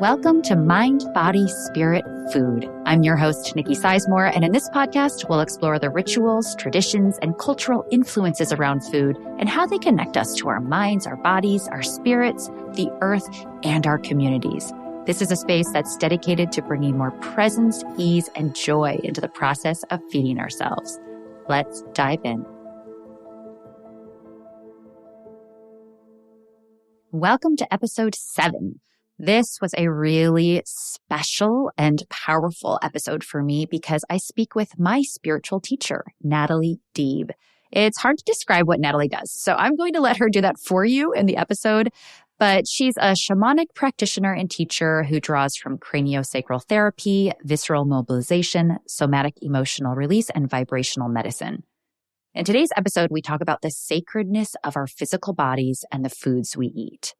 Welcome to Mind, Body, Spirit, Food. I'm your host, Nikki Sizemore, and in this podcast, we'll explore the rituals, traditions, and cultural influences around food and how they connect us to our minds, our bodies, our spirits, the earth, and our communities. This is a space that's dedicated to bringing more presence, ease, and joy into the process of feeding ourselves. Let's dive in. Welcome to episode 7. This was a really special and powerful episode for me because I speak with my spiritual teacher, Natalie Deeb. It's hard to describe what Natalie does, so I'm going to let her do that for you in the episode. But she's a shamanic practitioner and teacher who draws from CranioSacral therapy, visceral mobilization, somatic emotional release, and vibrational medicine. In today's episode, we talk about the sacredness of our physical bodies and the foods we eat.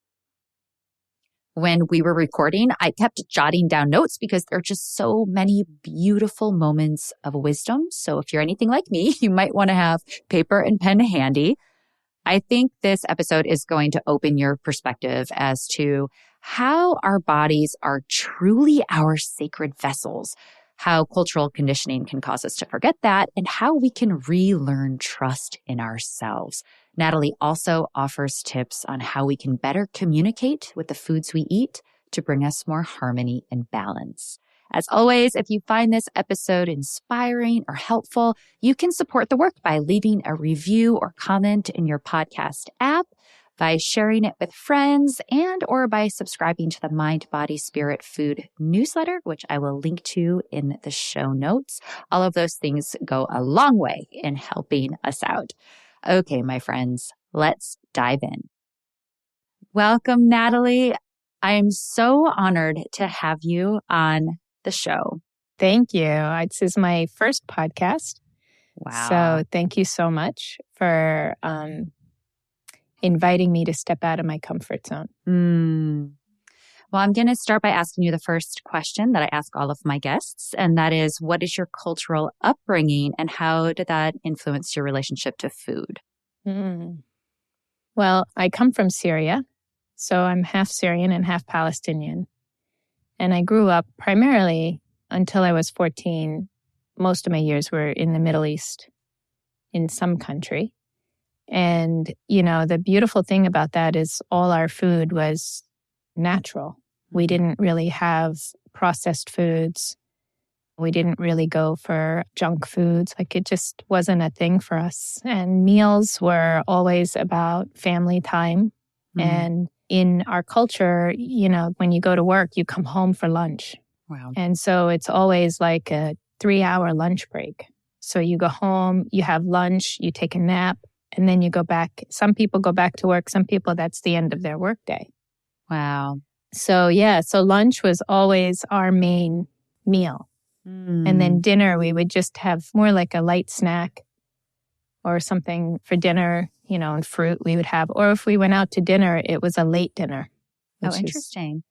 When we were recording, I kept jotting down notes because there are just so many beautiful moments of wisdom. So if you're anything like me, you might want to have paper and pen handy. I think this episode is going to open your perspective as to how our bodies are truly our sacred vessels, how cultural conditioning can cause us to forget that, and how we can relearn trust in ourselves. Natalie also offers tips on how we can better communicate with the foods we eat to bring us more harmony and balance. As always, if you find this episode inspiring or helpful, you can support the work by leaving a review or comment in your podcast app, by sharing it with friends, and or by subscribing to the Mind, Body, Spirit, Food newsletter, which I will link to in the show notes. All of those things go a long way in helping us out. Okay, my friends, let's dive in. Welcome, Natalie. I am so honored to have you on the show. Thank you. This is my first podcast. Wow. So thank you so much for inviting me to step out of my comfort zone. Well, I'm going to start by asking you the first question that I ask all of my guests, and that is, what is your cultural upbringing and how did that influence your relationship to food? Well, I come from Syria, so I'm half Syrian and half Palestinian. And I grew up primarily until I was 14. Most of my years were in the Middle East, in some country. And, the beautiful thing about that is all our food was natural. We didn't really have processed foods. We didn't really go for junk foods. It just wasn't a thing for us. And meals were always about family time. And in our culture, when you go to work, you come home for lunch. Wow. And so it's always like a 3-hour lunch break. So you go home, you have lunch, you take a nap, and then you go back. Some people go back to work. Some people, that's the end of their workday. Wow. So lunch was always our main meal. And then dinner, we would just have more like a light snack or something for dinner, and fruit we would have. Or if we went out to dinner, it was a late dinner. Oh, interesting.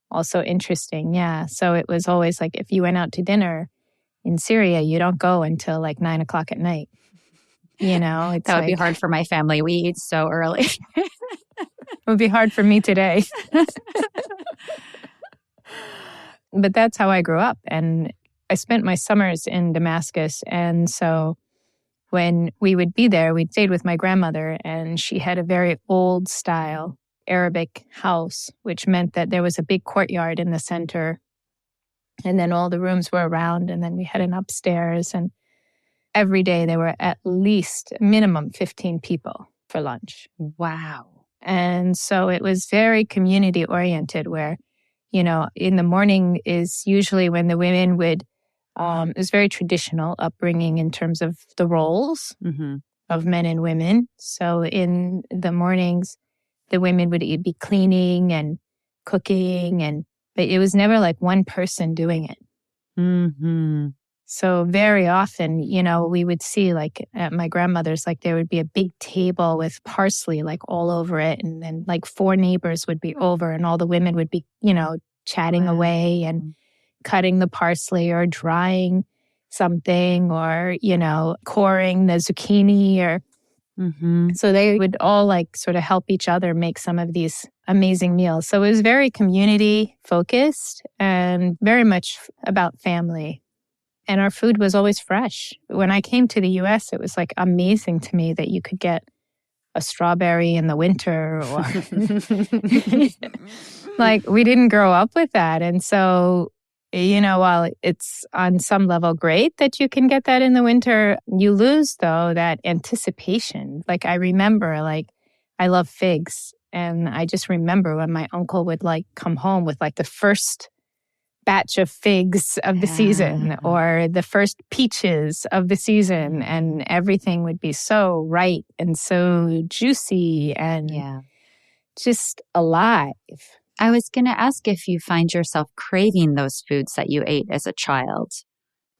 Also interesting, yeah. So it was always like if you went out to dinner in Syria, you don't go until 9 o'clock at night. It's that would be hard for my family. We eat so early. It would be hard for me today. But that's how I grew up. And I spent my summers in Damascus. And so when we would be there, we stayed with my grandmother, and she had a very old style Arabic house, which meant that there was a big courtyard in the center. And then all the rooms were around. And then we had an upstairs. And every day there were at least minimum 15 people for lunch. Wow. And so it was very community oriented where, in the morning is usually when the women would, it was very traditional upbringing in terms of the roles of men and women. So in the mornings, the women would be cleaning and cooking, but it was never like one person doing it. So very often, we would see at my grandmother's, there would be a big table with parsley all over it. And then 4 neighbors would be over and all the women would be, chatting away and cutting the parsley or drying something or, coring the zucchini or. So they would all sort of help each other make some of these amazing meals. So it was very community focused and very much about family. And our food was always fresh. When I came to the US, it was like amazing to me that you could get a strawberry in the winter or like we didn't grow up with that. And so, while it's on some level great that you can get that in the winter, you lose though that anticipation. Like I remember, like I love figs. And I just remember when my uncle would like come home with like the first batch of figs of the season or the first peaches of the season, and everything would be so ripe and so juicy and just alive. I was going to ask if you find yourself craving those foods that you ate as a child,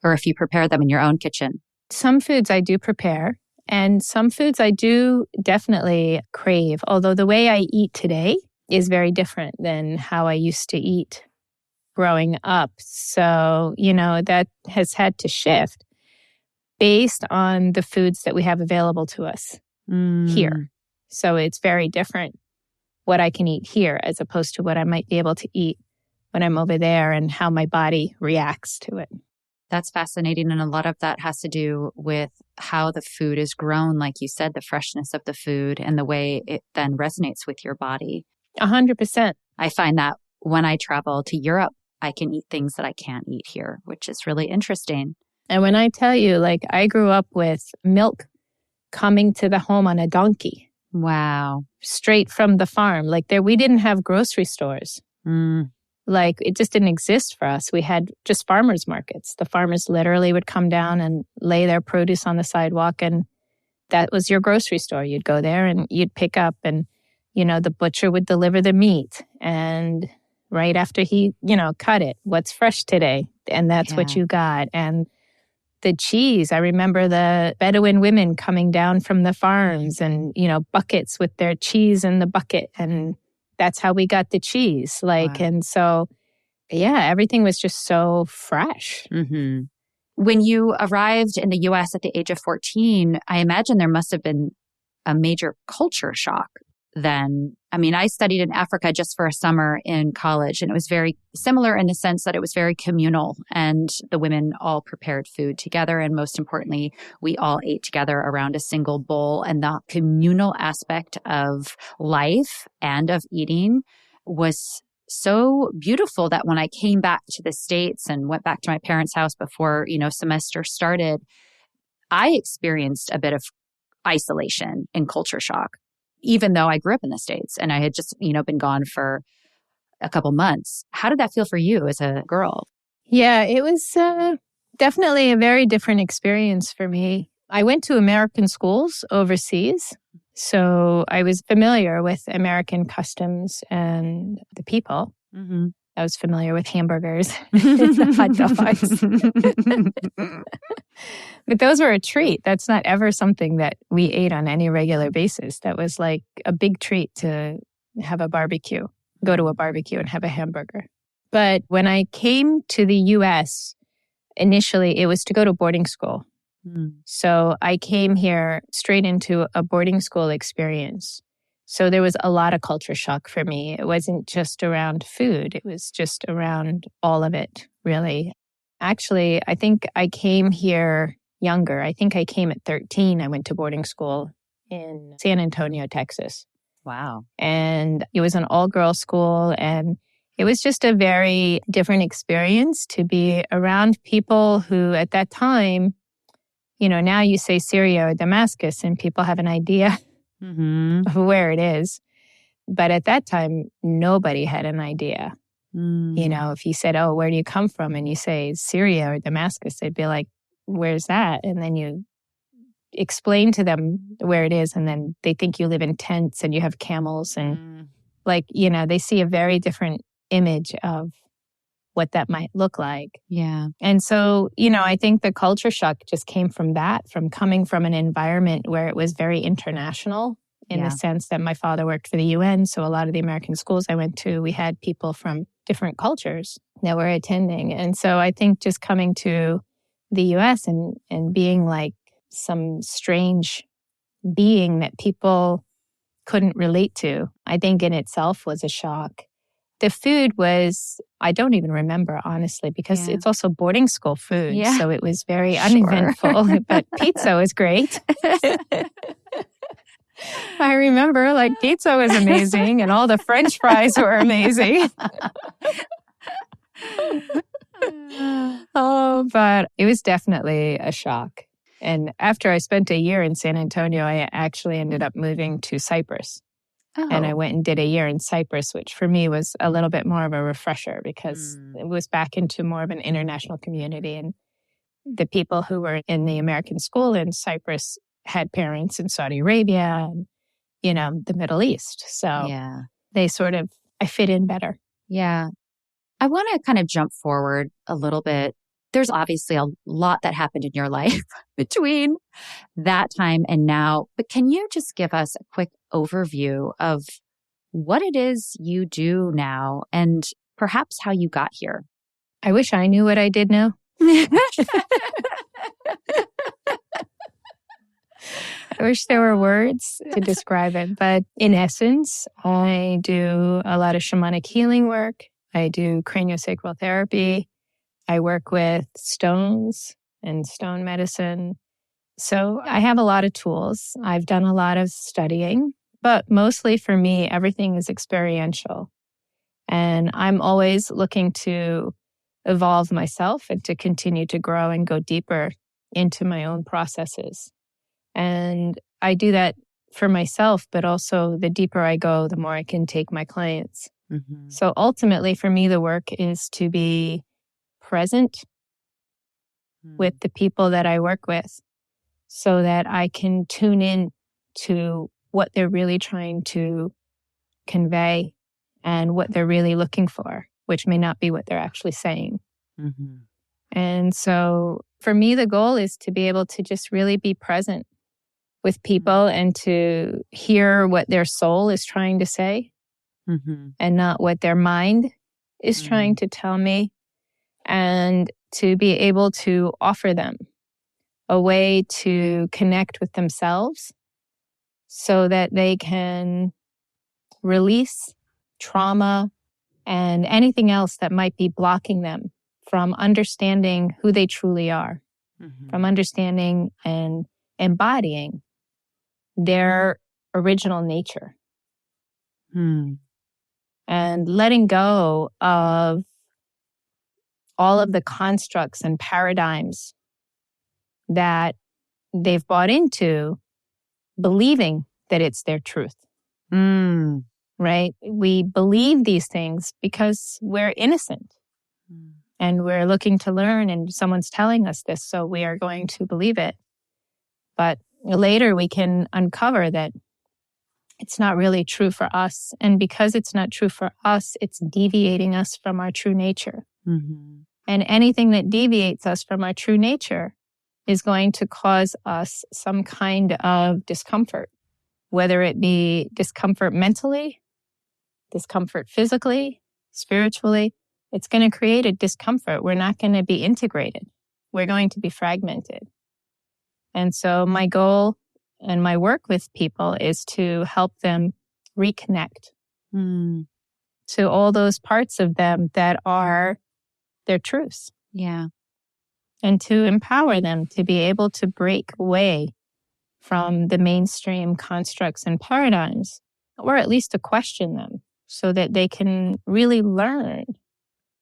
or if you prepare them in your own kitchen. Some foods I do prepare, and some foods I do definitely crave, although the way I eat today is very different than how I used to eat growing up. So, that has had to shift based on the foods that we have available to us here. So it's very different what I can eat here as opposed to what I might be able to eat when I'm over there and how my body reacts to it. That's fascinating. And a lot of that has to do with how the food is grown, like you said, the freshness of the food and the way it then resonates with your body. 100%. I find that when I travel to Europe, I can eat things that I can't eat here, which is really interesting. And when I tell you, like, I grew up with milk coming to the home on a donkey. Wow. Straight from the farm. Like, we didn't have grocery stores. Like, it just didn't exist for us. We had just farmers markets. The farmers literally would come down and lay their produce on the sidewalk, and that was your grocery store. You'd go there and you'd pick up, and, the butcher would deliver the meat. And right after he, cut it, what's fresh today? And that's what you got. And the cheese, I remember the Bedouin women coming down from the farms and, buckets with their cheese in the bucket. And that's how we got the cheese. And so, everything was just so fresh. Mm-hmm. When you arrived in the US at the age of 14, I imagine there must have been a major culture shock then. I mean, I studied in Africa just for a summer in college, and it was very similar in the sense that it was very communal, and the women all prepared food together. And most importantly, we all ate together around a single bowl. And the communal aspect of life and of eating was so beautiful that when I came back to the States and went back to my parents' house before, semester started, I experienced a bit of isolation and culture shock, even though I grew up in the States and I had just, been gone for a couple months. How did that feel for you as a girl? Yeah, it was definitely a very different experience for me. I went to American schools overseas, so I was familiar with American customs and the people. Mm-hmm. I was familiar with hamburgers and hot dogs. But those were a treat. That's not ever something that we ate on any regular basis. That was like a big treat to have a barbecue, go to a barbecue and have a hamburger. But when I came to the US, initially it was to go to boarding school. So I came here straight into a boarding school experience. So there was a lot of culture shock for me. It wasn't just around food. It was just around all of it, really. Actually, I think I came here younger. I think I came at 13. I went to boarding school in San Antonio, Texas. Wow. And it was an all-girls school, and it was just a very different experience to be around people who at that time, now you say Syria or Damascus and people have an idea of where it is. But at that time, nobody had an idea. If you said, oh, where do you come from? And you say Syria or Damascus, they'd be like, where's that? And then you explain to them where it is. And then they think you live in tents and you have camels. And they see a very different image of what that might look like. Yeah. And so, I think the culture shock just came from that, from coming from an environment where it was very international in the sense that my father worked for the UN. So a lot of the American schools I went to, we had people from different cultures that were attending. And so I think just coming to the US and being like some strange being that people couldn't relate to, I think in itself was a shock. The food was, I don't even remember, honestly, because it's also boarding school food. Yeah. So it was very uneventful, but pizza was great. I remember like pizza was amazing and all the French fries were amazing. Oh, but it was definitely a shock. And after I spent a year in San Antonio, I actually ended up moving to Cyprus. Oh. And I went and did a year in Cyprus, which for me was a little bit more of a refresher because it was back into more of an international community. And the people who were in the American school in Cyprus had parents in Saudi Arabia and, you know, the Middle East. So they sort of, I fit in better. Yeah. I want to kind of jump forward a little bit. There's obviously a lot that happened in your life between that time and now, but can you just give us a quick overview of what it is you do now and perhaps how you got here? I wish I knew what I did now. I wish there were words to describe it, but in essence, I do a lot of shamanic healing work. I do craniosacral therapy. I work with stones and stone medicine. So I have a lot of tools. I've done a lot of studying, but mostly for me, everything is experiential. And I'm always looking to evolve myself and to continue to grow and go deeper into my own processes. And I do that for myself, but also the deeper I go, the more I can take my clients. Mm-hmm. So ultimately for me, the work is to be present with the people that I work with so that I can tune in to what they're really trying to convey and what they're really looking for, which may not be what they're actually saying. Mm-hmm. And so for me, the goal is to be able to just really be present with people and to hear what their soul is trying to say and not what their mind is trying to tell me, and to be able to offer them a way to connect with themselves so that they can release trauma and anything else that might be blocking them from understanding who they truly are, from understanding and embodying their original nature. And letting go of all of the constructs and paradigms that they've bought into, believing that it's their truth. Right? We believe these things because we're innocent and we're looking to learn, and someone's telling us this, so we are going to believe it. But later we can uncover that it's not really true for us. And because it's not true for us, it's deviating us from our true nature. And anything that deviates us from our true nature is going to cause us some kind of discomfort, whether it be discomfort mentally, discomfort physically, spiritually. It's going to create a discomfort. We're not going to be integrated. We're going to be fragmented. And so my goal and my work with people is to help them reconnect to all those parts of them that are their truths. Yeah. And to empower them to be able to break away from the mainstream constructs and paradigms, or at least to question them so that they can really learn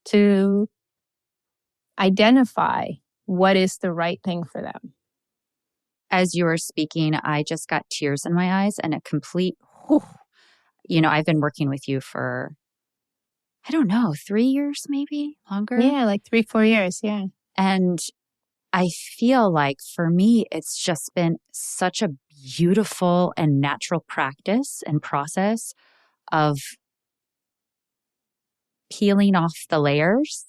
to identify what is the right thing for them. As you were speaking, I just got tears in my eyes and a complete, I've been working with you for, I don't know, 3 years, maybe longer. Yeah, like 3-4 years. Yeah. And I feel like for me, it's just been such a beautiful and natural practice and process of peeling off the layers.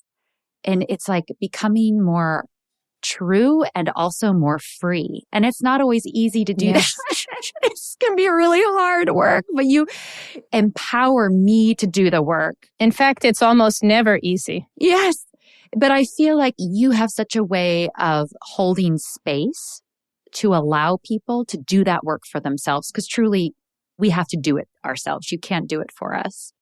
And it's like becoming more true and also more free. And it's not always easy to do that. It's going to be really hard work, but you empower me to do the work. In fact, it's almost never easy. Yes. But I feel like you have such a way of holding space to allow people to do that work for themselves. Because truly, we have to do it ourselves. You can't do it for us.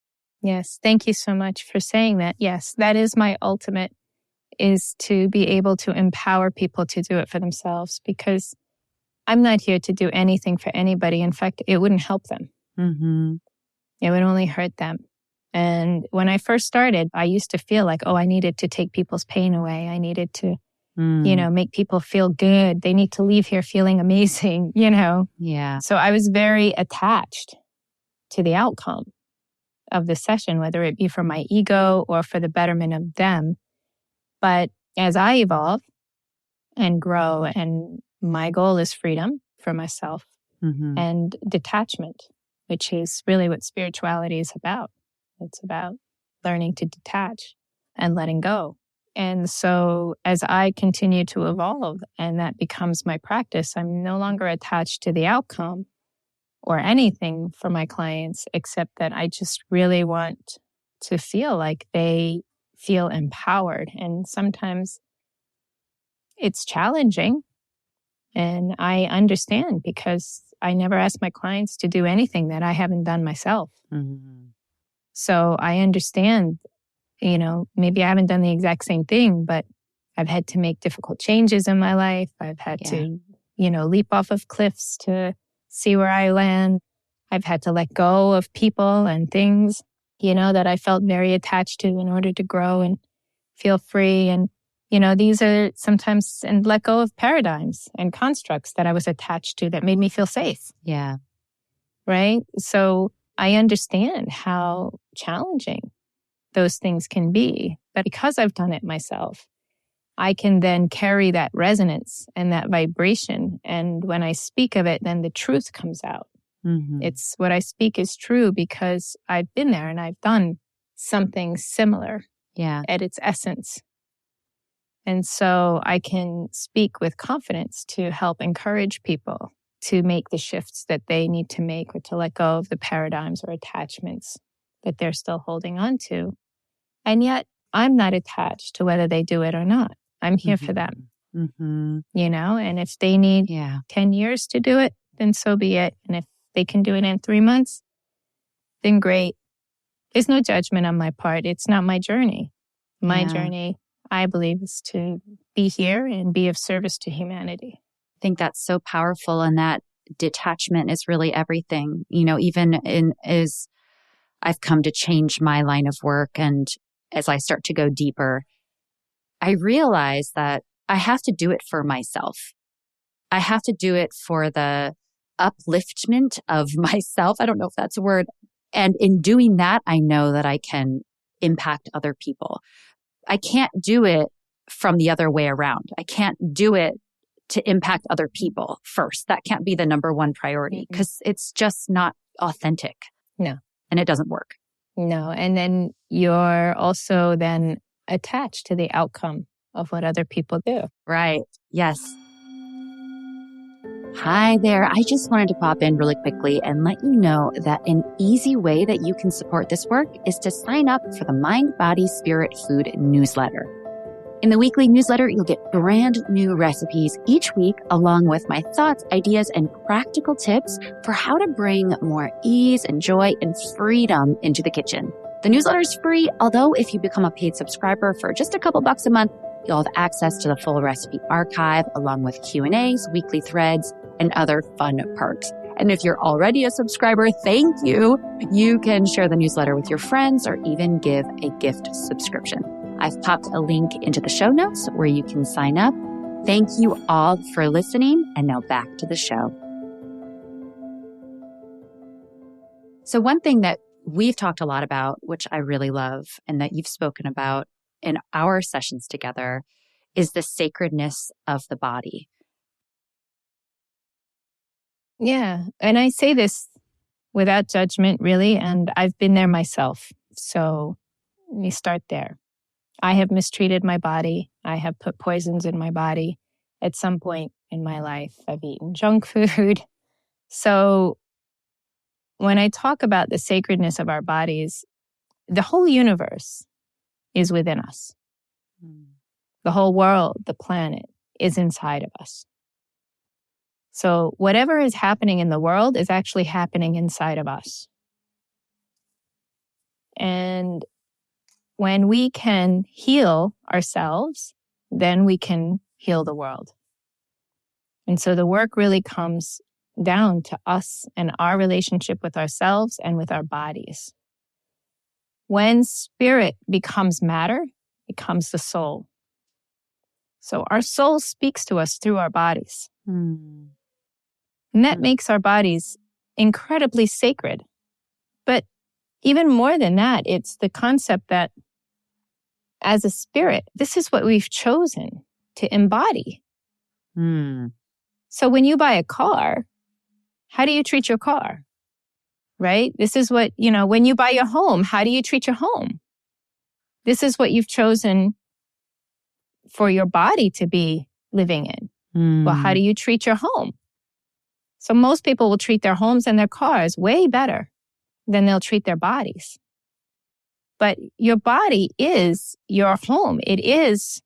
Yes. Thank you so much for saying that. Yes, that is my ultimate, is to be able to empower people to do it for themselves, because I'm not here to do anything for anybody. In fact, it wouldn't help them. Mm-hmm. It would only hurt them. And when I first started, I used to feel like, I needed to take people's pain away. I needed to, make people feel good. They need to leave here feeling amazing, Yeah. So I was very attached to the outcome of the session, whether it be for my ego or for the betterment of them. But as I evolve and grow, and my goal is freedom for myself and detachment, which is really what spirituality is about. It's about learning to detach and letting go. And so as I continue to evolve and that becomes my practice, I'm no longer attached to the outcome or anything for my clients, except that I just really want to feel like they feel empowered. And sometimes it's challenging. And I understand, because I never ask my clients to do anything that I haven't done myself. Mm-hmm. So I understand, maybe I haven't done the exact same thing, but I've had to make difficult changes in my life. I've had to, leap off of cliffs to see where I land. I've had to let go of people and things, that I felt very attached to in order to grow and feel free. And, these are sometimes, and let go of paradigms and constructs that I was attached to that made me feel safe. Yeah. Right? So I understand how challenging those things can be. But because I've done it myself, I can then carry that resonance and that vibration. And when I speak of it, then the truth comes out. Mm-hmm. It's what I speak is true because I've been there and I've done something similar at its essence. And so I can speak with confidence to help encourage people to make the shifts that they need to make, or to let go of the paradigms or attachments that they're still holding on to. And yet I'm not attached to whether they do it or not. I'm here for them, and if they need 10 years to do it, then so be it. And if they can do it in 3 months, then great. There's no judgment on my part. It's not my journey. My journey, I believe, is to be here and be of service to humanity. I think that's so powerful. And that detachment is really everything, even as I've come to change my line of work. And as I start to go deeper, I realize that I have to do it for myself. I have to do it for the upliftment of myself. I don't know if that's a word. And in doing that, I know that I can impact other people. I can't do it from the other way around. I can't do it to impact other people first. That can't be the number one priority, because it's just not authentic. No. And it doesn't work. No. And then you're also then attached to the outcome of what other people do. Right. Yes. Hi there. I just wanted to pop in really quickly and let you know that an easy way that you can support this work is to sign up for the Mind, Body, Spirit, Food newsletter. In the weekly newsletter, you'll get brand new recipes each week, along with my thoughts, ideas, and practical tips for how to bring more ease and joy and freedom into the kitchen. The newsletter is free, although if you become a paid subscriber for just a couple bucks a month, you'll have access to the full recipe archive, along with Q&As, weekly threads, and other fun perks. And if you're already a subscriber, thank you. You can share the newsletter with your friends or even give a gift subscription. I've popped a link into the show notes where you can sign up. Thank you all for listening. And now back to the show. So one thing that we've talked a lot about, which I really love, and that you've spoken about in our sessions together, is the sacredness of the body. Yeah. And I say this without judgment, really. And I've been there myself. So let me start there. I have mistreated my body. I have put poisons in my body at some point in my life. I've eaten junk food. So when I talk about the sacredness of our bodies, the whole universe is within us. The whole world, the planet, is inside of us. So whatever is happening in the world is actually happening inside of us. And when we can heal ourselves, then we can heal the world. And so the work really comes down to us and our relationship with ourselves and with our bodies. When spirit becomes matter, it becomes the soul. So our soul speaks to us through our bodies. And that makes our bodies incredibly sacred. But even more than that, it's the concept that as a spirit, this is what we've chosen to embody. So when you buy a car, how do you treat your car? Right? This is what, when you buy your home, how do you treat your home? This is what you've chosen for your body to be living in. Well, how do you treat your home? So most people will treat their homes and their cars way better than they'll treat their bodies. But your body is your home. It is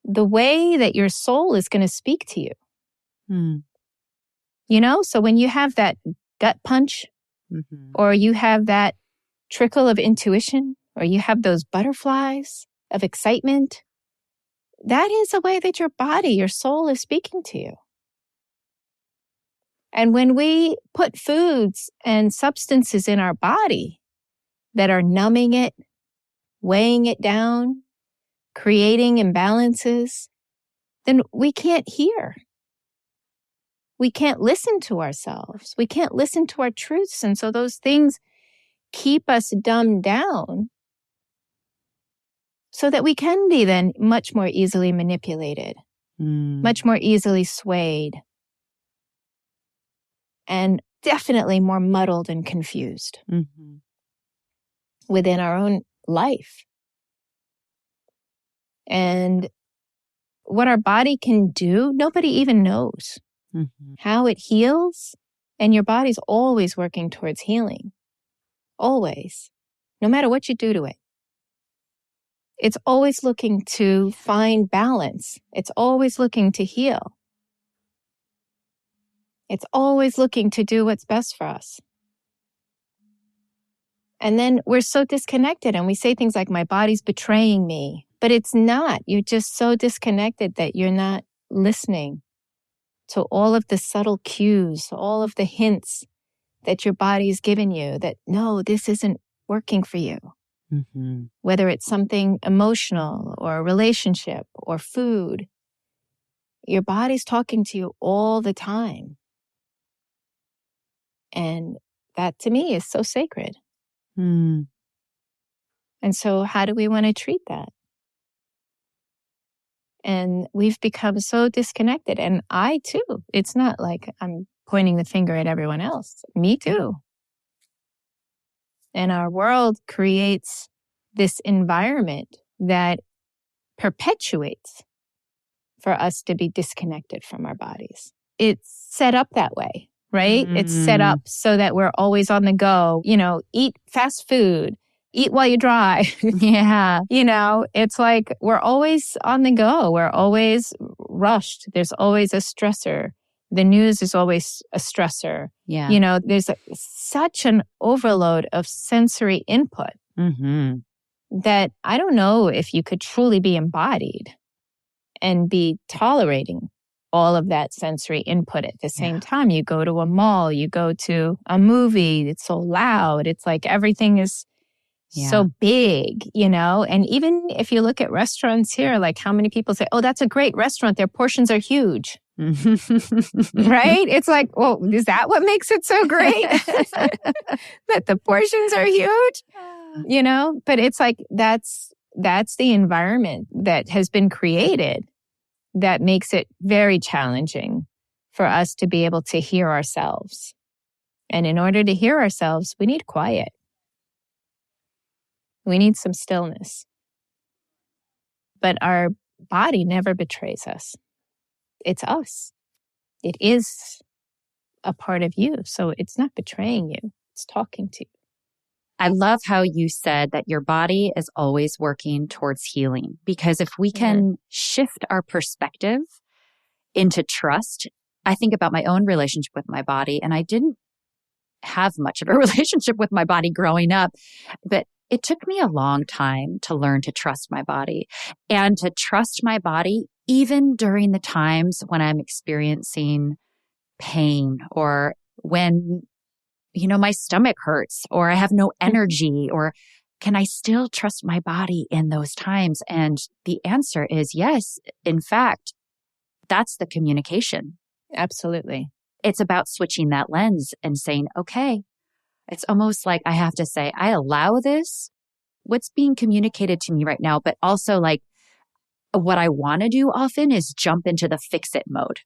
the way that your soul is going to speak to you. So when you have that gut punch, or you have that trickle of intuition, or you have those butterflies of excitement, that is a way that your body, your soul is speaking to you. And when we put foods and substances in our body that are numbing it, weighing it down, creating imbalances, then we can't hear. We can't listen to ourselves. We can't listen to our truths. And so those things keep us dumbed down so that we can be then much more easily manipulated, much more easily swayed, and definitely more muddled and confused within our own life. And what our body can do, nobody even knows. How it heals, and your body's always working towards healing. Always. No matter what you do to it. It's always looking to find balance. It's always looking to heal. It's always looking to do what's best for us. And then we're so disconnected and we say things like, my body's betraying me. But it's not. You're just so disconnected that you're not listening to all of the subtle cues, all of the hints that your body's given you that, no, this isn't working for you. Whether it's something emotional or a relationship or food, your body's talking to you all the time. And that to me is so sacred. And so how do we want to treat that? And we've become so disconnected. And I too. It's not like I'm pointing the finger at everyone else. Me too. And our world creates this environment that perpetuates for us to be disconnected from our bodies. It's set up that way, right? It's set up so that we're always on the go. Eat fast food, eat while you drive. Yeah. It's like we're always on the go. We're always rushed. There's always a stressor. The news is always a stressor. Yeah. There's such an overload of sensory input that I don't know if you could truly be embodied and be tolerating all of that sensory input at the same time. You go to a mall, you go to a movie, it's so loud. It's like everything is so big, and even if you look at restaurants here, like how many people say, oh, that's a great restaurant. Their portions are huge. Right? It's like, well, is that what makes it so great? That the portions are huge? But it's like, that's the environment that has been created that makes it very challenging for us to be able to hear ourselves. And in order to hear ourselves, we need quiet. We need some stillness. But our body never betrays us. It's us. It is a part of you. So it's not betraying you. It's talking to you. I love how you said that your body is always working towards healing, because if we can shift our perspective into trust I think about my own relationship with my body, and I didn't have much of a relationship with my body growing up, but it took me a long time to learn to trust my body and to trust my body even during the times when I'm experiencing pain or when, my stomach hurts or I have no energy, or can I still trust my body in those times? And the answer is yes. In fact, that's the communication. Absolutely. It's about switching that lens and saying, okay, it's almost like I have to say, I allow this, what's being communicated to me right now, but also like what I want to do often is jump into the fix it mode.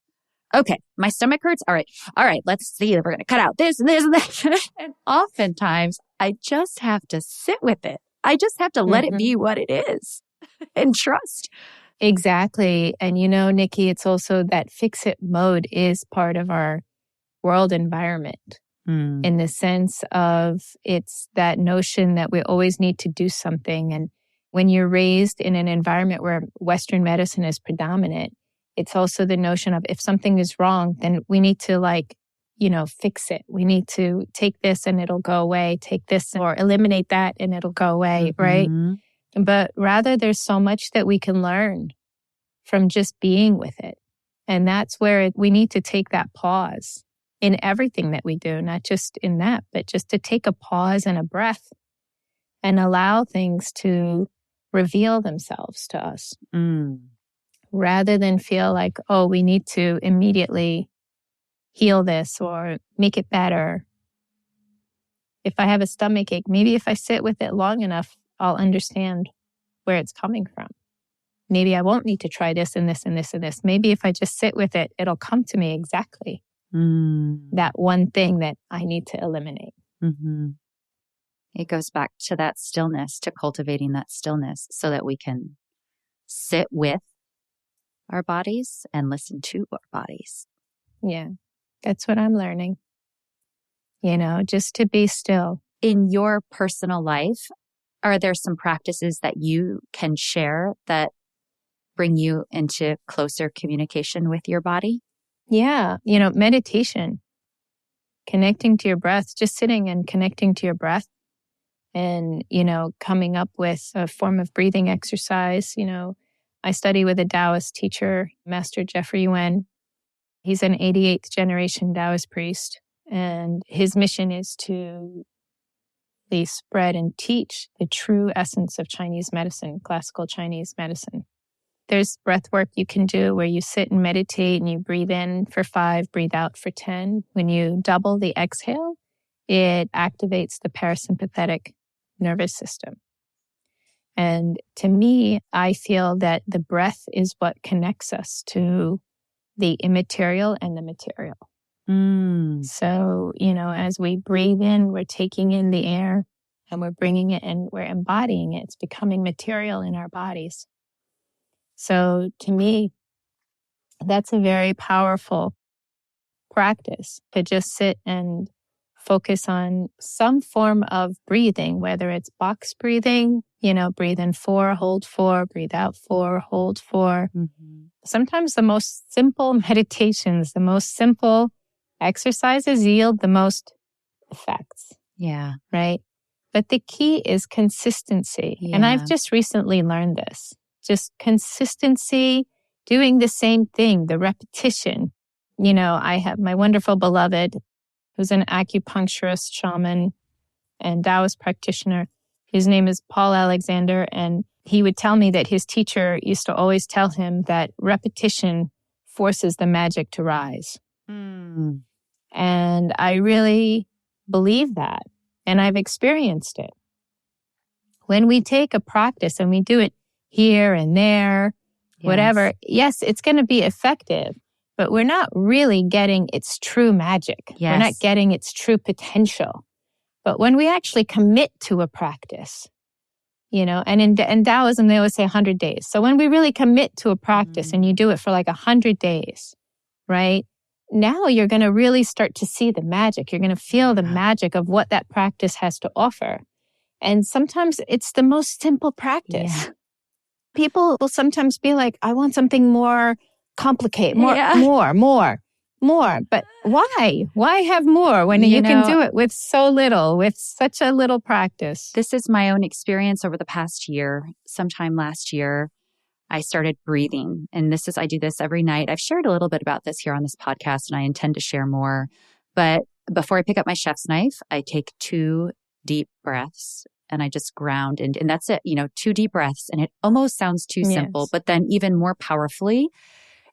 Okay, my stomach hurts. All right, let's see if we're going to cut out this and this and that. And oftentimes I just have to sit with it. I just have to let it be what it is and trust. Exactly. And Nikki, it's also that fix it mode is part of our world environment in the sense of it's that notion that we always need to do something. And when you're raised in an environment where Western medicine is predominant, it's also the notion of if something is wrong, then we need to fix it. We need to take this and it'll go away, take this or eliminate that and it'll go away, right? But rather, there's so much that we can learn from just being with it. And that's where we need to take that pause in everything that we do, not just in that, but just to take a pause and a breath and allow things to reveal themselves to us. Rather than feel like, oh, we need to immediately heal this or make it better. If I have a stomach ache, maybe if I sit with it long enough, I'll understand where it's coming from. Maybe I won't need to try this and this and this and this. Maybe if I just sit with it, it'll come to me exactly. That one thing that I need to eliminate. It goes back to that stillness, to cultivating that stillness so that we can sit with our bodies and listen to our bodies. Yeah, that's what I'm learning. Just to be still. In your personal life, are there some practices that you can share that bring you into closer communication with your body? Yeah, meditation, connecting to your breath, just sitting and connecting to your breath and, coming up with a form of breathing exercise. I study with a Taoist teacher, Master Jeffrey Yuen. He's an 88th generation Taoist priest, and his mission is to spread and teach the true essence of Chinese medicine, classical Chinese medicine. There's breath work you can do where you sit and meditate and you breathe in for 5, breathe out for 10. When you double the exhale, it activates the parasympathetic nervous system. And to me, I feel that the breath is what connects us to the immaterial and the material. So, as we breathe in, we're taking in the air and we're bringing it and we're embodying it. It's becoming material in our bodies. So to me, that's a very powerful practice to just sit and focus on some form of breathing, whether it's box breathing, breathe in 4, hold 4, breathe out 4, hold 4. Sometimes the most simple meditations, the most simple exercises yield the most effects. Yeah. Right? But the key is consistency. Yeah. And I've just recently learned this. Just consistency, doing the same thing, the repetition. I have my wonderful beloved, who's an acupuncturist, shaman, and Taoist practitioner. His name is Paul Alexander, and he would tell me that his teacher used to always tell him that repetition forces the magic to rise. And I really believe that, and I've experienced it. When we take a practice and we do it here and there, whatever, yes, it's going to be effective, but we're not really getting its true magic. Yes. We're not getting its true potential. But when we actually commit to a practice, and in Taoism, they always say 100 days. So when we really commit to a practice and you do it for like 100 days, right? Now you're going to really start to see the magic. You're going to feel the magic of what that practice has to offer. And sometimes it's the most simple practice. Yeah. People will sometimes be like, I want something more complicated, more. more. But why? Why have more when you can do it with so little, with such a little practice? This is my own experience over the past year. Sometime last year, I started breathing. And I do this every night. I've shared a little bit about this here on this podcast, and I intend to share more. But before I pick up my chef's knife, I take 2 deep breaths and I just ground. And that's it, 2 deep breaths. And it almost sounds too simple, but then even more powerfully,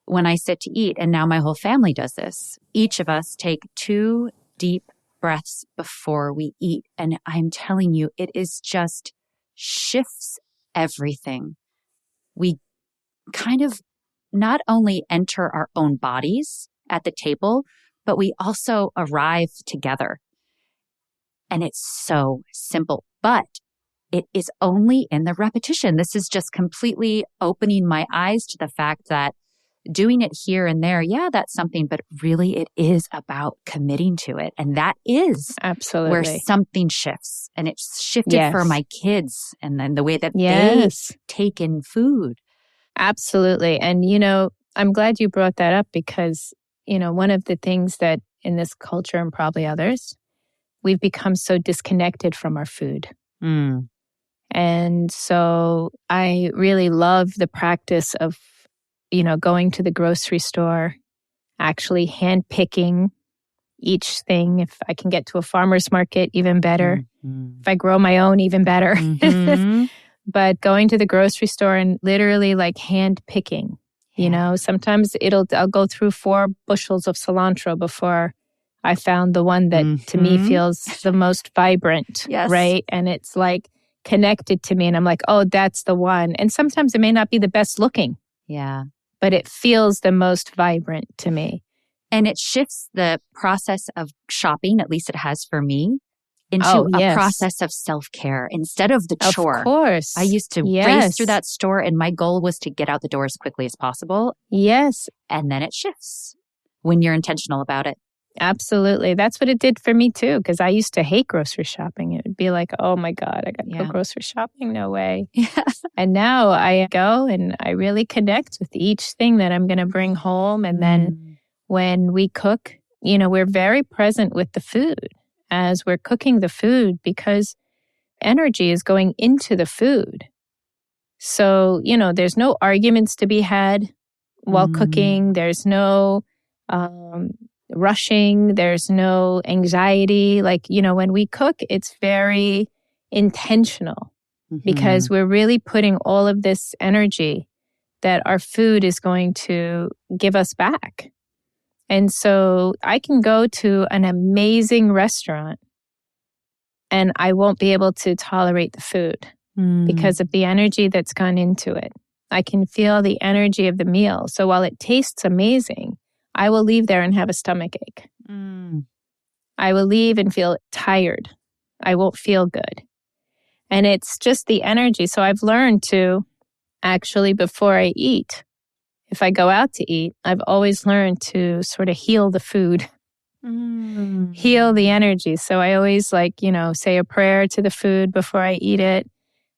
when I sit to eat, and now my whole family does this, each of us take 2 deep breaths before we eat. And I'm telling you, it is just shifts everything. We kind of not only enter our own bodies at the table, but we also arrive together. And it's so simple, but it is only in the repetition. This is just completely opening my eyes to the fact that doing it here and there, that's something, but really it is about committing to it. And that is absolutely where something shifts. And it's shifted for my kids and then the way that they take in food. Absolutely. And, I'm glad you brought that up because, one of the things that in this culture and probably others, we've become so disconnected from our food. And so I really love the practice of going to the grocery store, actually handpicking each thing. If I can get to a farmer's market, even better. If I grow my own, even better. But going to the grocery store and literally like handpicking, sometimes I'll go through 4 bushels of cilantro before I found the one that to me feels the most vibrant, right? And it's like connected to me and I'm like, oh, that's the one. And sometimes it may not be the best looking. But it feels the most vibrant to me. And it shifts the process of shopping, at least it has for me, into a process of self-care instead of the chore. Of course. I used to race through that store and my goal was to get out the door as quickly as possible. Yes. And then it shifts when you're intentional about it. Absolutely. That's what it did for me too, because I used to hate grocery shopping. It would be like, oh my God, I got to go grocery shopping? No way. And now I go and I really connect with each thing that I'm going to bring home. And then when we cook, we're very present with the food as we're cooking the food because energy is going into the food. So, there's no arguments to be had while cooking. There's no rushing. There's no anxiety. Like, when we cook, it's very intentional because we're really putting all of this energy that our food is going to give us back. And so I can go to an amazing restaurant and I won't be able to tolerate the food because of the energy that's gone into it. I can feel the energy of the meal. So while it tastes amazing, I will leave there and have a stomach ache. I will leave and feel tired. I won't feel good. And it's just the energy. So I've learned to actually, before I eat, if I go out to eat, I've always learned to sort of heal the food, heal the energy. So I always say a prayer to the food before I eat it.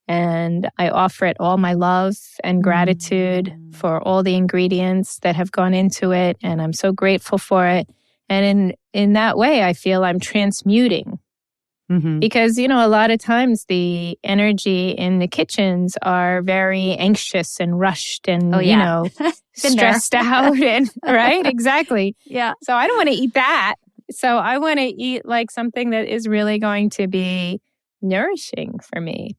And I offer it all my love and gratitude for all the ingredients that have gone into it. And I'm so grateful for it. And in that way, I feel I'm transmuting. Because, a lot of times the energy in the kitchens are very anxious and rushed and, stressed out. And right? Exactly. So I don't want to eat that. So I want to eat like something that is really going to be nourishing for me.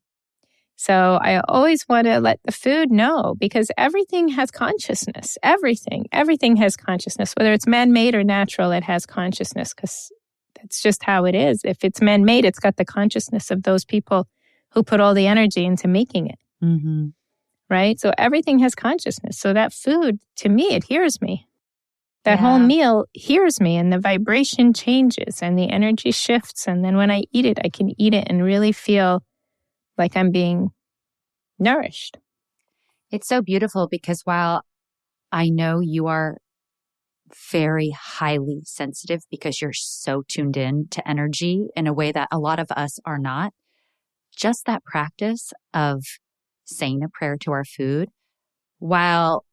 So I always want to let the food know because everything has consciousness. Everything has consciousness. Whether it's man-made or natural, it has consciousness because that's just how it is. If it's man-made, it's got the consciousness of those people who put all the energy into making it. Right? So everything has consciousness. So that food, to me, it hears me. That whole meal hears me and the vibration changes and the energy shifts. And then when I eat it, I can eat it and really feel like I'm being nourished. It's so beautiful because while I know you are very highly sensitive because you're so tuned in to energy in a way that a lot of us are not, just that practice of saying a prayer to our food, while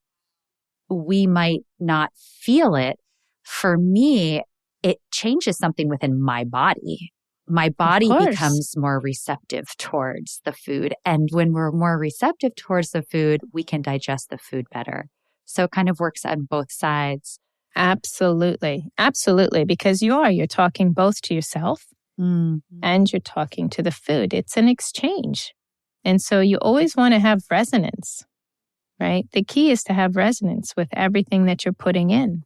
we might not feel it, for me, it changes something within my body. My body becomes more receptive towards the food. And when we're more receptive towards the food, we can digest the food better. So it kind of works on both sides. Absolutely. Absolutely. Because you're talking both to yourself and you're talking to the food. It's an exchange. And so you always want to have resonance, right? The key is to have resonance with everything that you're putting in.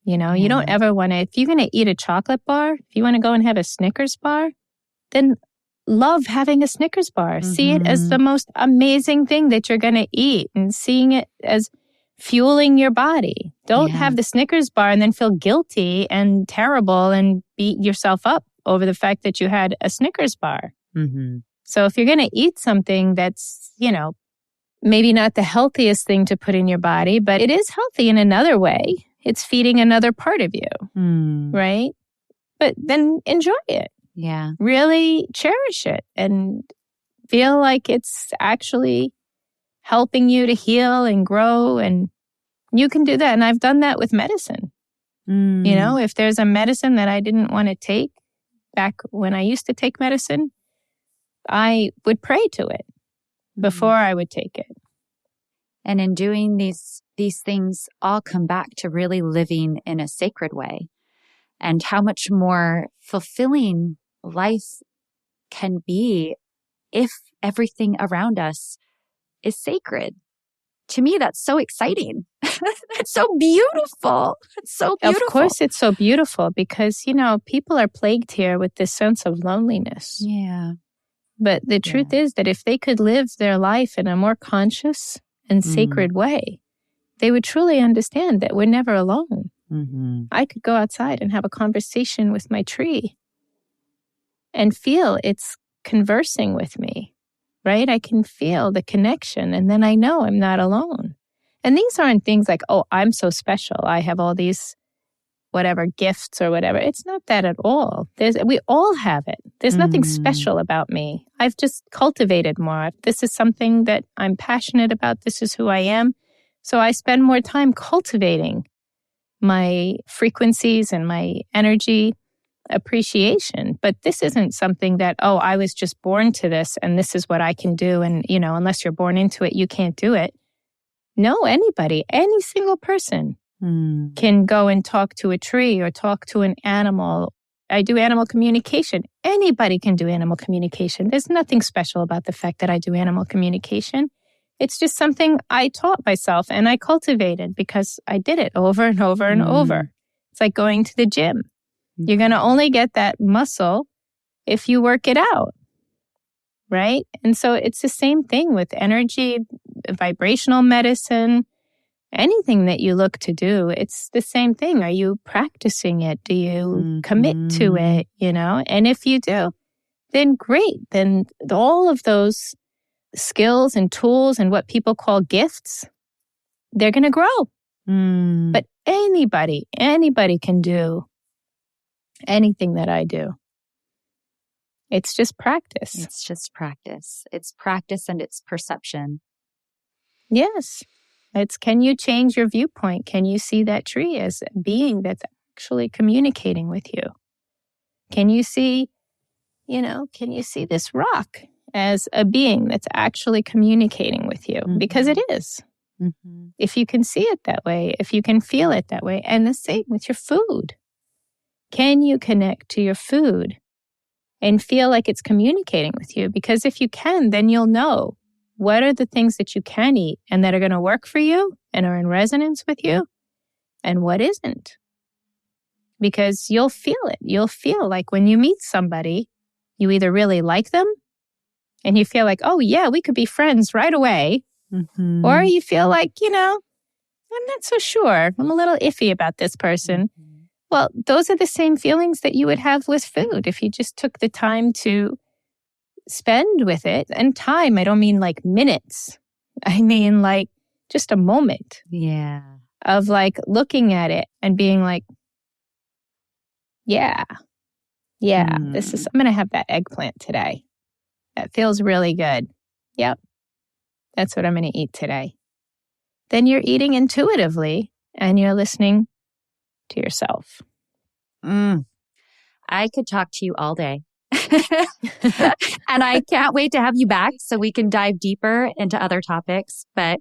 You know, you don't ever want to, if you're going to eat a chocolate bar, if you want to go and have a Snickers bar, then love having a Snickers bar. See it as the most amazing thing that you're going to eat and seeing it as fueling your body. Don't have the Snickers bar and then feel guilty and terrible and beat yourself up over the fact that you had a Snickers bar. So if you're going to eat something that's, you know, maybe not the healthiest thing to put in your body, but it is healthy in another way. It's feeding another part of you, right? But then enjoy it. Yeah. Really cherish it and feel like it's actually helping you to heal and grow. And you can do that. And I've done that with medicine. You know, if there's a medicine that I didn't want to take back when I used to take medicine, I would pray to it before I would take it. And in doing these things all come back to really living in a sacred way, and how much more fulfilling life can be if everything around us is sacred. To me, that's so exciting. That's so beautiful. It's so beautiful. Of course, it's so beautiful because, you know, people are plagued here with this sense of loneliness. Yeah. But the truth is that if they could live their life in a more conscious and sacred way, they would truly understand that we're never alone. I could go outside and have a conversation with my tree and feel it's conversing with me, right? I can feel the connection, and then I know I'm not alone. And these aren't things like, oh, I'm so special. I have all these whatever gifts or whatever. It's not that at all. We all have it. There's nothing special about me. I've just cultivated more. This is something that I'm passionate about. This is who I am. So I spend more time cultivating my frequencies and my energy appreciation. But this isn't something that, oh, I was just born to this and this is what I can do. And, you know, unless you're born into it, you can't do it. No, anybody, any single person can go and talk to a tree or talk to an animal. I do animal communication. Anybody can do animal communication. There's nothing special about the fact that I do animal communication. It's just something I taught myself and I cultivated because I did it over and over and over. It's like going to the gym. You're going to only get that muscle if you work it out, right? And so it's the same thing with energy, vibrational medicine, anything that you look to do. It's the same thing. Are you practicing it? Do you commit to it? You know, and if you do, then great. Then all of those skills and tools and what people call gifts, they're going to grow. But anybody can do anything that I do. It's just practice. It's just practice. It's practice and it's perception. Yes. It's, can you change your viewpoint? Can you see that tree as a being that's actually communicating with you? Can you see, can you see this rock as a being that's actually communicating with you? Because it is. If you can see it that way, if you can feel it that way, and the same with your food. Can you connect to your food and feel like it's communicating with you? Because if you can, then you'll know what are the things that you can eat and that are going to work for you and are in resonance with you and what isn't. Because you'll feel it. You'll feel like when you meet somebody, you either really like them and you feel like, oh yeah, we could be friends right away. Or you feel like, I'm not so sure. I'm a little iffy about this person. Well, those are the same feelings that you would have with food if you just took the time to spend with it. And time, I don't mean like minutes. I mean like just a moment. Yeah. Of like looking at it and being like, I'm going to have that eggplant today. That feels really good. Yep. That's what I'm going to eat today. Then you're eating intuitively and you're listening to yourself. I could talk to you all day. And I can't wait to have you back so we can dive deeper into other topics. But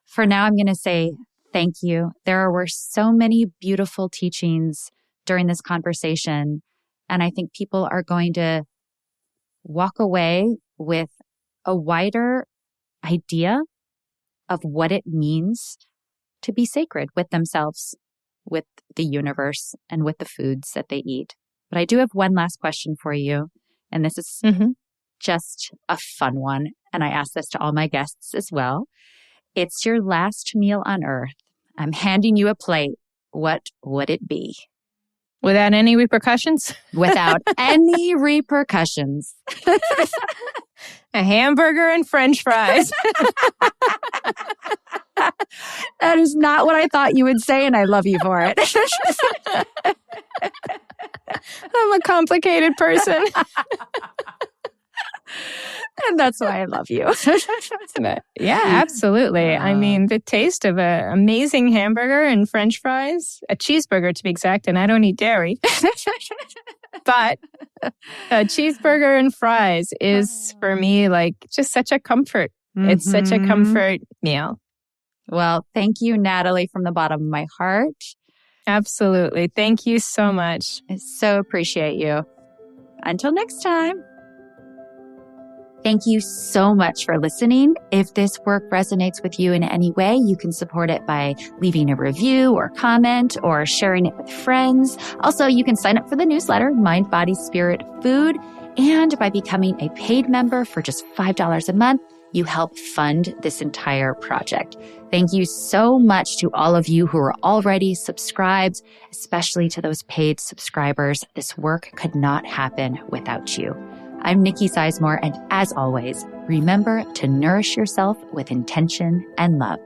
for now, I'm going to say thank you. There were so many beautiful teachings during this conversation. And I think people are going to walk away with a wider idea of what it means to be sacred with themselves, with the universe, and with the foods that they eat. But I do have one last question for you. And this is just a fun one. And I ask this to all my guests as well. It's your last meal on earth. I'm handing you a plate. What would it be? Without any repercussions? Without any repercussions. A hamburger and French fries. That is not what I thought you would say, and I love you for it. I'm a complicated person. And that's why I love you. Yeah, absolutely. I mean, the taste of an amazing hamburger and French fries, a cheeseburger to be exact, and I don't eat dairy. But a cheeseburger and fries is, for me, like just such a comfort. It's such a comfort meal. Well, thank you, Natalie, from the bottom of my heart. Absolutely. Thank you so much. I so appreciate you. Until next time. Thank you so much for listening. If this work resonates with you in any way, you can support it by leaving a review or comment or sharing it with friends. Also, you can sign up for the newsletter, Mind, Body, Spirit, Food. And by becoming a paid member for just $5 a month, you help fund this entire project. Thank you so much to all of you who are already subscribed, especially to those paid subscribers. This work could not happen without you. I'm Nikki Sizemore, and as always, remember to nourish yourself with intention and love.